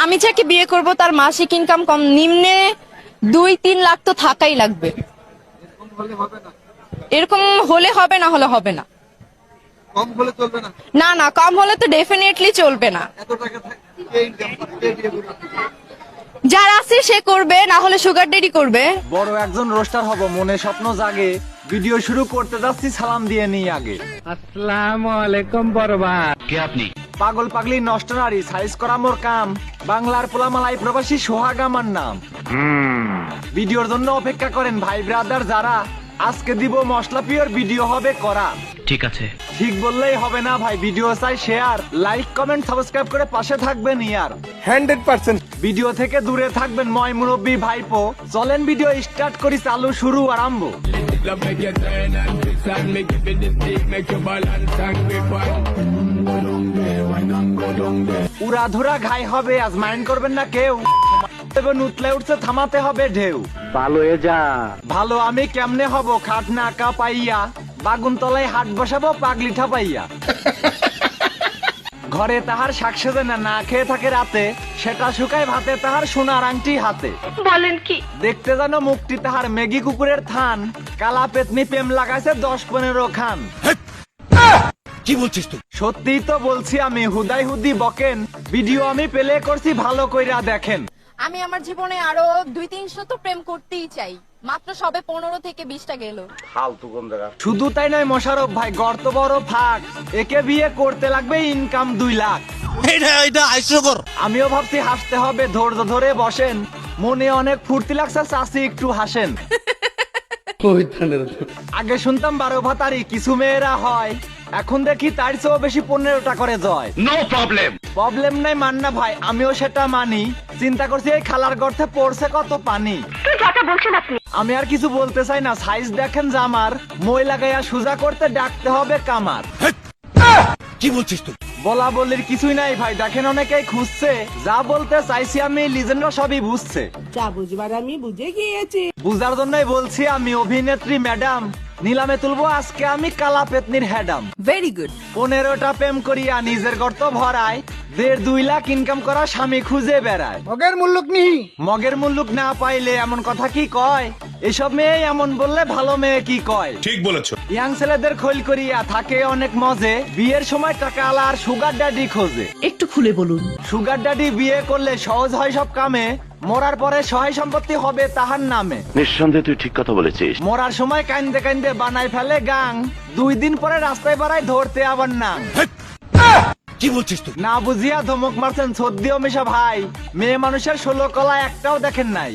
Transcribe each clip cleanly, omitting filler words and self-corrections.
আমি যাকে বিয়ে করব তার মাসিক ইনকাম কম নিম্নে 2-3 লাখ তো থাকাই লাগবে। এরকম হলে হবে, না হলে হবে না। কম হলে চলবে না। না না, কম হলে তো ডেফিনেটলি চলবে না। এত টাকা থাকে কে ইনকাম করে, কে বিয়ে করবে? যার আছে সে করবে, না হলে সুগার ডেডি করবে। বড় একজন রোস্টার হব মনে স্বপ্ন জাগে, ভিডিও শুরু করতে যাচ্ছি সালাম দিয়ে নিই আগে। আসসালামু আলাইকুম বরবাদ। কে আপনি? পাগল পাগলি নষ্ট নারী সাইজ করা মোর কাম, বাংলার পোলামালাই প্রবাসী সোহাগ আমার নাম। ভিডিওর জন্য অপেক্ষা করেন ভাই ব্রাদার যারা, আজকে দিব মশলা পিওর ভিডিও হবে করা। ঠিক আছে। ঠিক বললেই হবে না ভাই, ভিডিও চাই শেয়ার, লাইক কমেন্ট সাবস্ক্রাইব করে পাশে থাকবেন ইয়ার। 100% ভিডিও থেকে দূরে থাকবেন ময় মুরব্বী ভাইপো, চলেন ভিডিও স্টার্ট করি, চালু শুরু আরম্ভ। Love make you turn and twist and make you feel the stick, make you balance and grip on. Go down there, why not go down there? উড়াধুরা ঘাই হবে আজ, মাইন্ড করবেন না কেউ, উতলে উঠছে থামাতে হবে ঢেউ। ভালো হয়ে যা। ভালো আমি কেমনে হব খাট না কা পাইয়া, বাগুন তলায় হাট বসাবো পাগলি ঠাপাইয়া। ঘরে তাহার শাক সেজে না, না খেয়ে থাকে রাতে, সেটা শুকায় ভাতে তাহার সোনার আংটি হাতে। বলেন কি? দেখতে জানো মুখটি তাহার মেগি কুকুরের থান, কালা পেতনি প্রেম লাগাইছে 10-15 খান। কি বলছিস তুই? সত্যিই তো বলছি আমি, হুদাই হুদি বকেন, ভিডিও আমি পেলে করছি ভালো কইরা দেখেন। আমি আমার জীবনে আরো 200-300 তো প্রেম করতেই চাই, মাত্র সবে 15 থেকে 20টা গেল। শুধু তাই নয় মোশারফ ভাই, গর্ত বড় ফাঁক, একে বিয়ে করতে লাগবে ইনকাম 2 লাখ। এটা হাস্যকর। আমিও ভাবছি হাসতে হবে, ধৈর্য ধরে বসেন, মনে অনেক ফুর্তি লাগছে চাষি একটু হাসেন। আগে শুনতাম 12 ভাতারি কিছু মেয়েরা হয়, এখন দেখি তার চেয়েও বেশি 15টা করে জয়। No problem. প্রবলেম নাই মান্না ভাই, আমিও সেটা মানি, চিন্তা করছি এই খালার গর্তে পড়ছে কত পানি। আমি আর কিছু বলতে চাই না, সাইজ দেখেন জামার, মই লাগাইয়া সুজা করতে ডাকতে হবে কামার। কি বলছিস তুই? বলা বলির কিছুই নাই ভাই, দেখেন অনেকেই খুঁজছে, যা বলতে চাইছি আমি লিজেন্ডরা সবই বুঝছে। যা বুঝবার আমি বুঝে গিয়েছি। বুঝার জন্যই বলছি আমি, অভিনেত্রী ম্যাডাম, নিলামে তুলবো আজকে আমি কালা পেতনির হ্যাডাম। Very good. 15টা প্রেম করিয়া নিজের গর্ত ভরায়, 1.5-2 লাখ ইনকাম করা স্বামী খুঁজে বেড়ায়। মগের মূল্যক নিহি। মগের মুল্লুক না পাইলে এমন কথা কি কয়, এসব মেয়ে এমন বললে ভালো মেয়ে কি কয়। ঠিক বলেছো। ইয়াং ছেলেদের খৈল করিয়া থাকে অনেক মজে, বিয়ের সময় টাকা আলা আর সুগার ড্যাডি খোঁজে। একটু খুলে বলুন। সুগার ড্যাডি বিয়ে করলে সহজ হয় সব কামে, মরার পরে সহায় সম্পত্তি হবে তাহার নামে। নিঃসন্দেহে তুই ঠিক কথা বলেছিস। মরার সময় কান্দে কান্দে বানায় ফেলে গাং, 2 দিন পরে রাস্তায় বাড়ায় ধরতে আবার নাং। কি বলছিস তুই? না বুঝিয়া ধমক মারছেন সদ্যিও মিশা ভাই, মেয়ে মানুষের 16 কলা একটাও দেখেন নাই।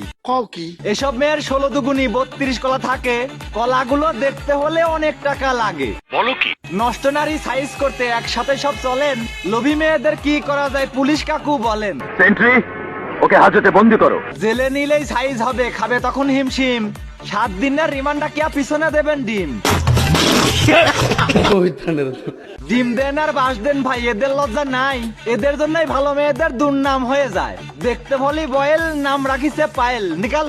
এসব মেয়ের 16 দুগুনি 32 কলা থাকে, কলাগুলো দেখতে হলে অনেক টাকা লাগে। বলো কি? নষ্ট নারী সাইজ করতে একসাথে সব চলেন, লোভী মেয়েদের কি করা যায় পুলিশ কাকু বলেন। সেন্ট্রি, ওকে হাজতে বন্দি করো। জেলে নিলেই সাইজ হবে, খাবে তখন হিমশিম, 7 দিনের রিমান্ডা কিয়া পিছনে দেবেন ডিম। ডিম দেন আর বাস দেন ভাই, এদের লজ্জা নাই, এদের জন্যই ভালো মেয়েদের দুর্নাম হয়ে যায়। দেখতে ভলি বয়েল, নাম রাখিছে পায়েল, নিকাল।